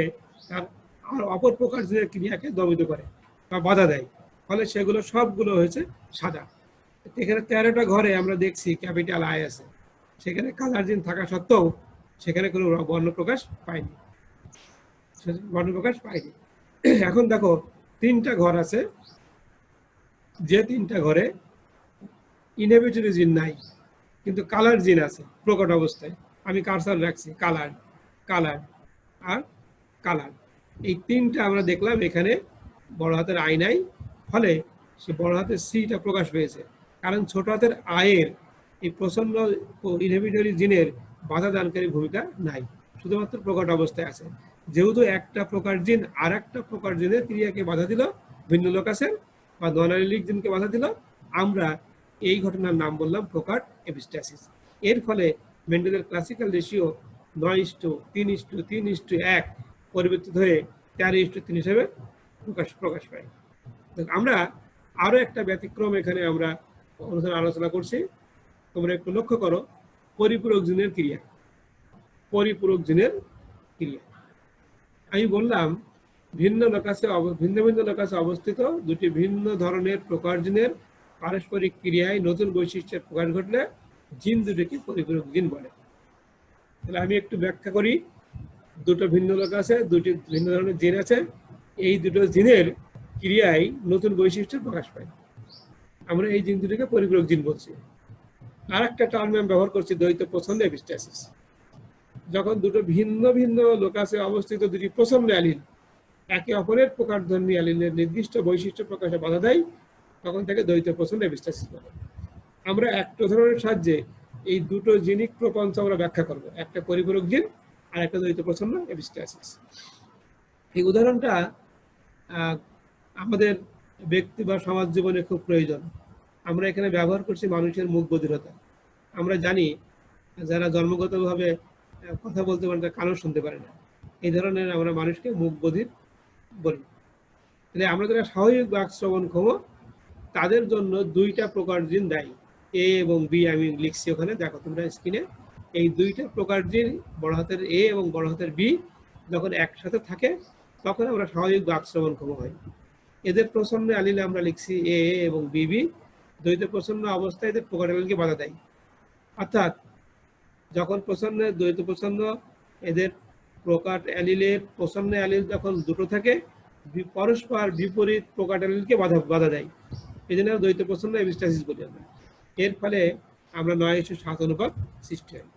তার আর অপর প্রকার জিনের ক্রিয়াকে দমিত করে বা বাধা দেয়, ফলে সেগুলো সবগুলো হয়েছে সাদা। এখানে 13টা ঘরে আমরা দেখছি ক্যাপিটাল আই আছে, সেখানে কালার জিন থাকা সত্ত্বেও সেখানে কোনো বর্ণ প্রকাশ পায়নি, বর্ণ প্রকাশ পায়নি। এখন দেখো 3টা ঘর আছে, যে 3টা ঘরে ইনহিবিটরি জিন নাই কিন্তু কালার জিন আছে প্রকট অবস্থায়, আমি কারসার রাখছি কালার, কালার আর কালার, এই 3টা আমরা দেখলাম এখানে বড় হাতের আই নাই, ফলে সে বড় হাতের সিটা প্রকাশ পেয়েছে, কারণ ছোট হাতের আয়ের এই প্রচন্ড ইনহিবিটরি জিনের বাধা দানকারী ভূমিকা নাই, শুধুমাত্র প্রকট অবস্থায় আছে। যেহেতু একটা প্রকার জিন আর একটা প্রকার জিনের ক্রিয়াকে বাধা দিল, ভিন্ন লোকাসের বা নন অ্যালিলিক জিনকে বাধা দিল, আমরা এই ঘটনার নাম বললাম প্রকার এপিস্টাসিস। এর ফলে মেন্ডেলের ক্লাসিক্যাল রেশিও 9:3:3:1 পরিবর্তিত হয়ে 13:3 হিসেবে প্রকাশ পায়। আমরা আরো একটা ব্যতিক্রম এখানে আমরা আলোচনা করছি, তোমরা একটু লক্ষ্য করো, পরিপূরক জিনের ক্রিয়া। পরিপূরক জিনের ক্রিয়া আমি বললাম ভিন্ন ভিন্ন লোকাসে অবস্থিত দুটি ভিন্ন ধরনের প্রকার জিনের পারস্পরিক ক্রিয়ায় নতুন বৈশিষ্ট্যের প্রকাশ ঘটলে জিন দুটিকে পরিপূরক জিন বলে। তাহলে আমি একটু ব্যাখ্যা করি, দুটো ভিন্ন লোকাসে দুটি ভিন্ন ধরনের জিন আছে, এই দুটো জিনের ক্রিয়ায় নতুন বৈশিষ্ট্য প্রকাশ পায়, আমরা এই জিন দুটিকে পরিপূরক জিন বলছি। আর একটা টার্ম আমি ব্যবহার করছি দ্বৈত প্রচ্ছন্ন এপিস্টাসিস। যখন দুটো ভিন্ন ভিন্ন লোকাসে অবস্থিত দুটি প্রচ্ছন্ন অ্যালিল একে অপরের প্রকারধর্মী অ্যালিলের নির্দিষ্ট বৈশিষ্ট্য প্রকাশে বাধা দেয়, তখন তাকে দ্বৈত প্রচ্ছন্ন এপিস্টাসিস বলে। আমরা একটা উদাহরণের সাহায্যে এই দুটো জিনিক প্রপঞ্চ আমরা ব্যাখ্যা করব, একটা পরিপূরক জিন আর একটা দ্বৈত প্রচ্ছন্ন এপিস্টাসিস। এই উদাহরণটা আমাদের ব্যক্তি বা সমাজ জীবনে খুব প্রয়োজন। আমরা এখানে ব্যবহার করছি মানুষের মুখ বধিরতা। আমরা জানি যারা জন্মগতভাবে কথা বলতে পারে না, কানও শুনতে পারে না, এই ধরনের আমরা মানুষকে মুখ বধির বলি। তাহলে আমরা যারা স্বাভাবিক বাক শ্রবণক্ষম, তাদের জন্য দুইটা প্রকার জিন দায়ী, এ এবং বি। আমি লিখছি ওখানে, দেখো তোমরা স্ক্রিনে, এই দুইটা প্রকার জিন বড় হাতের এ এবং বড় হাতের বি যখন একসাথে থাকে তখন আমরা স্বাভাবিক বাক শ্রবণক্ষম হই। এদের প্রচ্ছন্ন অ্যালিলে আমরা লিখছি এ এবং বিবি, দ্বৈত প্রচ্ছন্ন অবস্থায় এদের প্রকার অ্যালিলকে বাধা দেয়। অর্থাৎ যখন প্রচ্ছন্ন দ্বৈত প্রচ্ছন্ন এদের প্রকার অ্যালিলের প্রচ্ছন্ন অ্যালিল যখন দুটো থাকে, পরস্পর বিপরীত প্রকার অ্যালিলকে বাধা দেয়, এই জন্য দ্বৈত প্রচ্ছন্ন এপিস্টাসিস বলি আমরা। এর ফলে আমরা 9:7 অনুপাত সৃষ্টি হয়।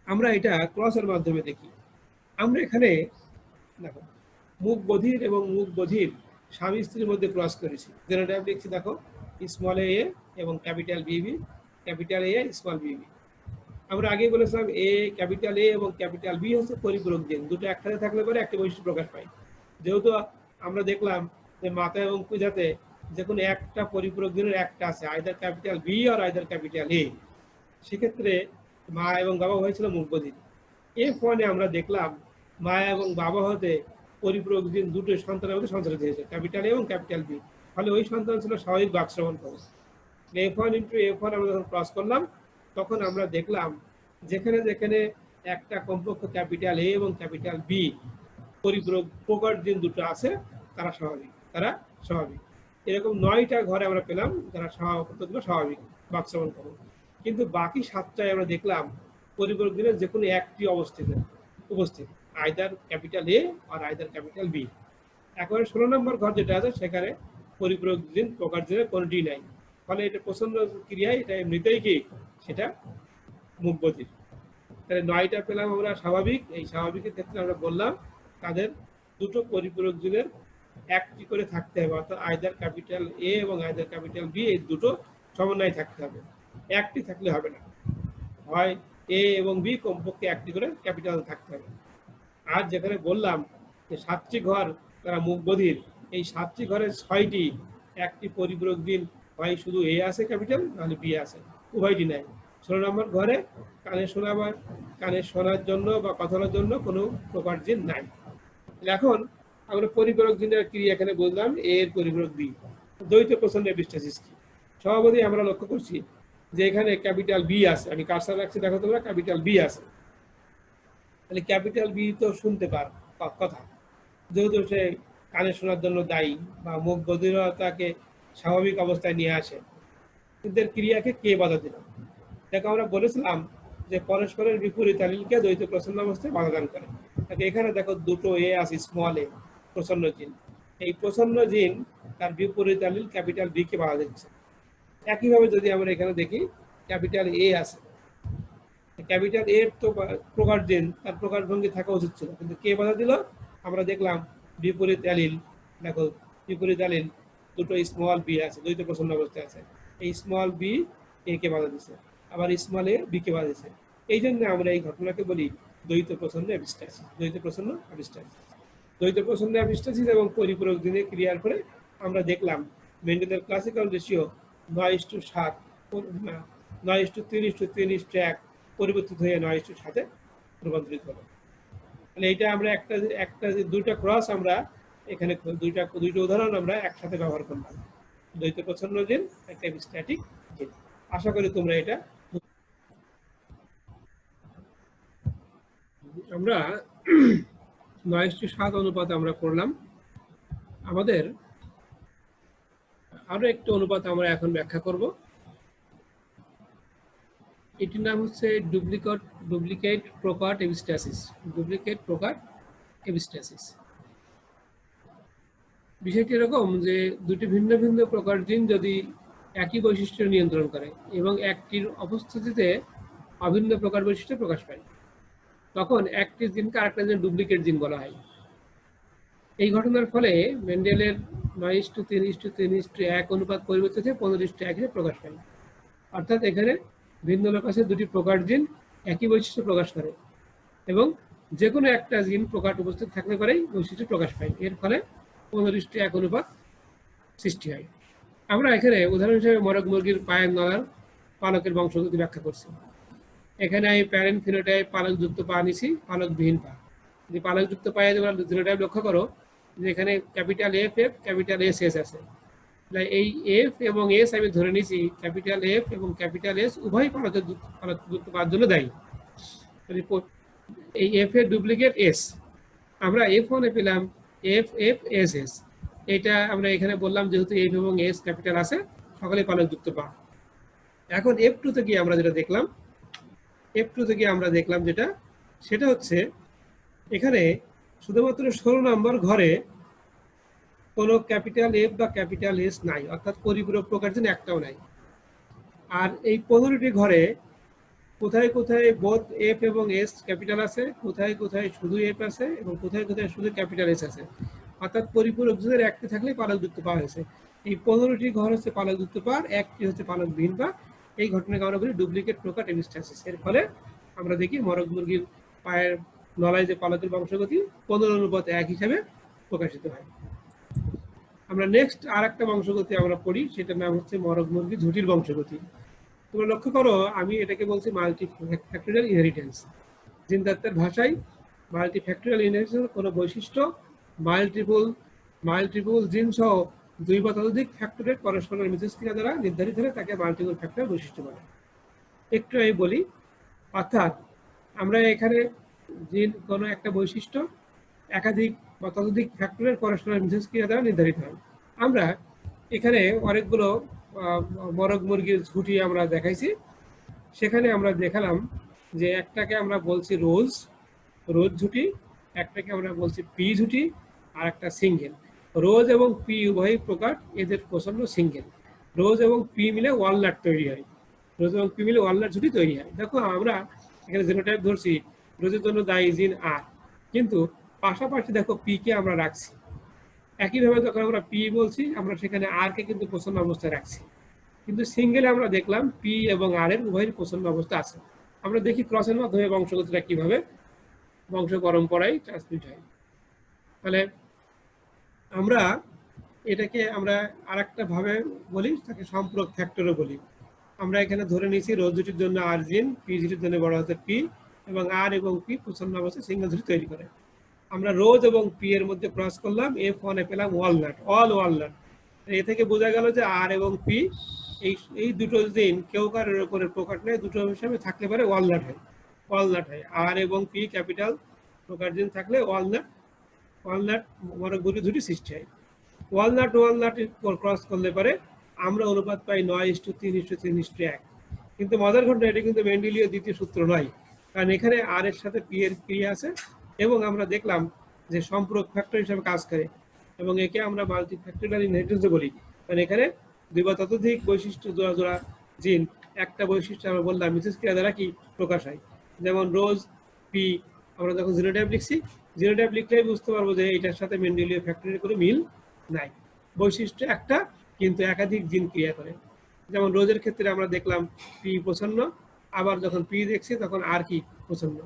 আমরা এটা ক্রসের মাধ্যমে দেখি। আমরা এখানে দেখো মুখ বধির এবং মুখ বধির স্বামী স্ত্রীর মধ্যে ক্রস করেছি, যেটা আমি লিখছি দেখো স্মল এ এবং capital Bibi, capital a small বিবি। আমরা আগে বলেছিলাম এ ক্যাপিটাল এ এবং ক্যাপিটাল বি হচ্ছে পরিপূরক জিন, দুটো একসাথে থাকলে পরে একটা বৈশিষ্ট্য প্রকাশ পায়। যেহেতু আমরা দেখলাম যে মাতা এবং পূজাতে যে কোনো একটা পরিপূরক জিনের একটা আছে, আইদার ক্যাপিটাল বি আর আইদার ক্যাপিটাল এ, সেক্ষেত্রে মা এবং বাবা হয়েছিল মুখ বধির। F1-এ আমরা দেখলাম মা এবং বাবা হতে পরিপূরক জিন দুটো সন্তানের মধ্যে সঞ্চালিত হয়েছে, ক্যাপিটাল এ এবং ক্যাপিটাল বি, ফলে ওই সন্তান ছিল স্বাভাবিক বাক শ্রবণ করে। F1 ইন্টু F1 আমরা যখন ক্রস করলাম তখন আমরা দেখলাম যেখানে যেখানে একটা কমপক্ষ ক্যাপিটাল এ এবং ক্যাপিটাল বি পরিপূরক প্রকার জিন দুটো আছে, তারা স্বাভাবিক। এরকম 9টা ঘরে আমরা পেলাম যারা স্বাভাবিক বাক শ্রবণ করে। কিন্তু বাকি 7টায় আমরা দেখলাম পরিপূরক জিনের যে কোনো একটি উপস্থিত, আইদার ক্যাপিটাল এ আর আইদার ক্যাপিটাল বি। একেবারে 16 নম্বর ঘর যেটা আছে সেখানে পরিপূরক জিন প্রকার জিনের কোনটি নাই, ফলে এটা পছন্দ ক্রিয়ায় এটা এমনিতেই কি সেটা মুখ বধির। তাহলে 9টা পেলাম আমরা স্বাভাবিক। এই স্বাভাবিকের ক্ষেত্রে আমরা বললাম তাদের দুটো পরিপূরক জিনের একটি করে থাকতে হবে, অর্থাৎ আইদার ক্যাপিটাল এ এবং আইদার ক্যাপিটাল বি, এই দুটো সমন্বয় থাকতে হবে, একটি থাকলে হবে না, হয় এ এবং বি কমপক্ষে একটি করে ক্যাপিটাল থাকতে হবে। আর যেখানে বললাম যে 7টি ঘর তারা মুখ বধির, এই 7টি ঘরের 6টি একটি পরিপূরক জিন হয় শুধু এ আছে ক্যাপিটাল, নাহলে বি আছে, উভয়টি নাই। 16 নম্বর ঘরে কানে শোনার জন্য বা কথা বলার জন্য কোনো প্রকার জিন নাই। এখন আমরা পরিপূরক জিনের ক্রিয়া এখানে বুঝলাম, এ এর পরিপূরক বি। দ্বৈত প্রসন্ন এপিস্টাসিস কি? স্বভাবতই আমরা লক্ষ্য করছি যে এখানে ক্যাপিটাল বি আছে, আমি কারসার রাখছি, দেখো তোমরা ক্যাপিটাল বি আছে। তাহলে ক্যাপিটাল বি তো শুনতে কথা, যেহেতু সে কানে শোনার জন্য দায়ী বা মুখ বধিরতাকে স্বাভাবিক অবস্থায় নিয়ে আসে, এদের ক্রিয়াকে কে বাধা দিল? দেখো আমরা বলেছিলাম যে পরস্পরের বিপরীত অ্যালিলকে দ্বৈত প্রসন্ন অবস্থায় বাধা দান করে। এখানে দেখো দুটো এ আছে, স্মল এ, প্রসন্ন জিন। এই প্রসন্ন জিন তার বিপরীত অ্যালিল ক্যাপিটাল বি কে বাধা দিচ্ছে। একইভাবে যদি আমরা এখানে দেখি ক্যাপিটাল এ আছে, ক্যাপিটাল এর তো প্রকার জিন, তার প্রকাশভঙ্গি থাকা উচিত ছিল, কিন্তু কে বাধা দিল? আমরা দেখলাম বিপরীত অ্যালিল। দেখো বিপরীত অ্যালিল দুটো স্মল বি আছে, দ্বৈত প্রসন্ন অবস্থায় আছে। এই স্মল বি এ কে বাধা দিচ্ছে, আবার স্মল এ বি কে বাধা দিচ্ছে। এই জন্য আমরা এই ঘটনাকে বলি দ্বৈত প্রসন্ন এপিস্টাসিস। দ্বৈত প্রসন্ন এপিস্টাসিস, দ্বৈত প্রসন্ন এপিস্টাসিস এবং পরিপূরক জিনের ক্রিয়ার পরে আমরা দেখলাম মেন্ডেলের ক্লাসিক্যাল রেশিও 9:7, 9:3:3:1 পরিবর্তিত হয়ে 9:7 রূপান্তরিত হলো। মানে এটা আমরা একটা দুইটা ক্রস আমরা এখানে দুইটা উদাহরণ আমরা একসাথে ব্যবহার করলাম, দ্বৈত প্রচ্ছন্ন জিন, একটা এপিস্ট্যাটিক জিন। আশা করি তোমরা এটা। আমরা 9:7 অনুপাত আমরা করলাম। আমাদের আরো একটা অনুপাত আমরা এখন ব্যাখ্যা করব, এটির নাম হচ্ছে ডুপ্লিকেট প্রকাট এপিস্ট্যাসিস। ডুপ্লিকেট প্রকাট এপিস্ট্যাসিস বিষয়টি এরকম যে দুটি ভিন্ন ভিন্ন প্রকার জিন যদি একই বৈশিষ্ট্য নিয়ন্ত্রণ করে এবং একটির উপস্থিতিতে অভিন্ন প্রকার বৈশিষ্ট্য প্রকাশ পায়, তখন একটি জিনকে আরেকটা জিন ডুপ্লিকেট জিন বলা হয়। এই ঘটনার ফলে মেন্ডেলের 9:3:3:1 অনুপাত পরিবর্তিত হয়ে 15:1 প্রকাশ পায়। অর্থাৎ এখানে ভিন্ন লোক আছে, দুটি প্রকার জিন একই বৈশিষ্ট্য প্রকাশ করে এবং যে কোনো একটা জিন প্রকার উপস্থিত থাকলে পরেই বৈশিষ্ট্য প্রকাশ পায়। এর ফলে 15:1 অনুপাত সৃষ্টি হয়। আমরা এখানে উদাহরণ হিসেবে মরগ মুরগির পায়ের নলার পালকের বংশগতি ব্যাখ্যা করছি। এখানে আমি প্যারেন্ট ফিনোটাইপ পালকযুক্ত পা নিছি, পালকবিহীন পা। যদি পালকযুক্ত পায়ে তোমরা ফিনোটাইপ লক্ষ্য করো যে এখানে capital F F, capital S S আছে। এই এফ এবং এস আমি ধরে নিছি ক্যাপিটাল এফ এবং ক্যাপিটাল এস উভয় পালকযুক্ত পাওয়ার জন্য দায়ী। এই এফ এর ডুপ্লিকেট এস, আমরা এফ ওয়ানে পেলাম এফ এফ এস এস। এটা আমরা এখানে বললাম যেহেতু এফ এবং এস ক্যাপিটাল আছে, সকলে পালকযুক্ত পা। এখন F2 থেকে আমরা যেটা দেখলাম, F2 থেকে আমরা দেখলাম যেটা, সেটা হচ্ছে এখানে শুধুমাত্র 16 নম্বর ঘরে কোনো ক্যাপিটাল এফ বা ক্যাপিটাল এস নাই, অর্থাৎ পরিপূরক প্রকার জিন একটাও নাই। আর এই 15টি ঘরে কোথায় কোথায় বোধ এফ এবং এস ক্যাপিটাল আছে, কোথায় কোথায় শুধু এফ আছে এবং কোথায় কোথায় শুধু ক্যাপিটাল এস আছে। অর্থাৎ পরিপূরক জিনের একটি থাকলেই পালকযুক্ত পা হয়েছে। এই 15টি ঘর হচ্ছে পালকযুক্ত পা, একটি হচ্ছে পালকবিহীন পা। এই ঘটনাকে আমরা বলি ডুপ্লিকেট প্রকাট এপিস্ট্যাসিস। এর ফলে আমরা দেখি মরগ মুরগির পায়ের নলায় যে পালকের বংশগতি 15:1 হিসাবে প্রকাশিত হয়। আমরা নেক্সট আর একটা বংশগতি আমরা পড়ি, সেটার নাম হচ্ছে মরগ মুরগি ঝুঁটির বংশগতি। তোমরা লক্ষ্য করো, আমি এটাকে বলছি মাল্টিফ্যাক্টরিয়াল ইনহেরিটেন্স। জিনতত্ত্বের ভাষায় মাল্টিফ্যাক্টরিয়াল ইনহেরিটেন্স কোনো বৈশিষ্ট্য মাল্টিপল জিন সহ 2 বা ততোধিক ফ্যাক্টরের পরস্পরের মিথস্ক্রিয়া দ্বারা নির্ধারিত হলে তাকে মাল্টিপল ফ্যাক্টর বৈশিষ্ট্য বলে। একটু আমি বলি, অর্থাৎ আমরা এখানে জিন কোনো একটা বৈশিষ্ট্য একাধিক বা ততোধিক ফ্যাক্টরের পরস্পরের মিথস্ক্রিয়া দ্বারা নির্ধারিত হয়। আমরা এখানে অনেকগুলো মরগ মুরগির ঝুঁটি আমরা দেখাইছি। সেখানে আমরা দেখালাম যে একটাকে আমরা বলছি রোজ ঝুঁটি, একটাকে আমরা বলছি পি ঝুঁটি, আর একটা সিঙ্গেল। রোজ এবং পি উভয় প্রকার, এদের প্রসন্ন সিঙ্গেল। রোজ এবং পি মিলে ওয়ালনাট তৈরি হয়, রোজ এবং পি মিলে ওয়ালনাট ঝুঁটি তৈরি হয়। দেখো আমরা এখানে জিনোটাইপ ধরছি, রোজের জন্য দায়ী জিন আর, কিন্তু পাশাপাশি দেখো পি কে আমরা রাখছি। একইভাবে যখন আমরা পি বলছি, আমরা সেখানে আর কে কিন্তু প্রসন্ন অবস্থায় রাখছি। কিন্তু সিঙ্গেলে আমরা দেখলাম পি এবং আর এর উভয়ের প্রসন্ন অবস্থা আছে। আমরা দেখি ক্রসের মাধ্যমে বংশগতিটা কিভাবে বংশ পরম্পরায় ট্রান্সমিট হয়। তাহলে আমরা এটাকে আমরা আরেকটা ভাবে বলি, তাকে সম্পূরক ফ্যাক্টরও বলি। আমরা এখানে ধরে নিয়েছি রোজ জুটির জন্য আর জিন, পি জুটির জন্য বড় হাতের পি, এবং আর এবং পি প্রচ্ছন্ন অবস্থায় সিঙ্গেল জুটি তৈরি করে। আমরা রোজ এবং পি এর মধ্যে ক্রস করলাম, F1 এ পেলাম ওয়ালনাট, অল ওয়ালনাট। এ থেকে বোঝা গেল যে আর এবং পি এই দুটো জিন কেউ কারোর উপরে প্রকাট নেই, দুটো হিসাবে থাকলে পারে ওয়ালনাট হয়, ওয়ালনাট হয়। আর এবং পি ক্যাপিটাল প্রকার জিন থাকলে ওয়ালনাট, ওয়ালনাট বড় দুটি সৃষ্টি হয়। ওয়ালনাট ওয়ালনাট ক্রস করলে পারে আমরা অনুপাত পাই 9:3:3:1। কিন্তু মজার ঘটনা, এটা কিন্তু মেন্ডেলীয় দ্বিতীয় সূত্র নয়, কারণ এখানে আর এর সাথে পি এর ক্রিয়া আছে এবং আমরা দেখলাম যে সম্পূরক ফ্যাক্টর হিসাবে কাজ করে, এবং একে আমরা মাল্টিফ্যাক্টরিয়াল ইনহেরিটেন্স বলি। কারণ এখানে দুই বা ততোধিক বৈশিষ্ট্য জোড়া জোড়া জিন একটা বৈশিষ্ট্য আমরা বললাম মিথস্ক্রিয়া দ্বারা কি প্রকাশ হয়। যেমন রোজ পি, আমরা যখন জিনোটাইপ লিখছি, জিনোটাইপ লিখলেই বুঝতে পারবো যে এটার সাথে মেন্ডেলীয় ফ্যাক্টরের কোনো মিল নাই, বৈশিষ্ট্য একটা কিন্তু একাধিক জিন ক্রিয়া করে। যেমন রোজের ক্ষেত্রে আমরা দেখলাম পি প্রচ্ছন্ন, আবার যখন পি দেখছি তখন আর কি প্রচ্ছন্ন।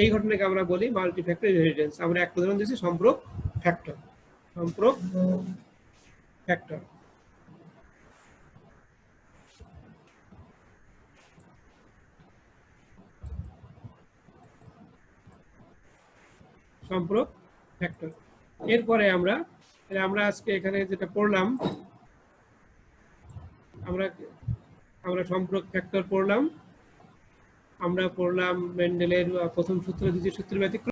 এই ঘটনাকে আমরা বলি মাল্টিফ্যাক্টর ইনহেরিটেন্স। আমরা এক উদাহরণ দিচ্ছি সম্পূরক ফ্যাক্টর, সম্পূরক ফ্যাক্টর। সম্পূরক ফ্যাক্টর। এরপরে আমরা আজকে এখানে যেটা পড়লাম, আমরা সম্পূরক ফ্যাক্টর পড়লাম, আমরা পড়লাম মেন্ডেলের প্রথম সূত্র, দ্বিতীয় সূত্র ব্যতিক্রম।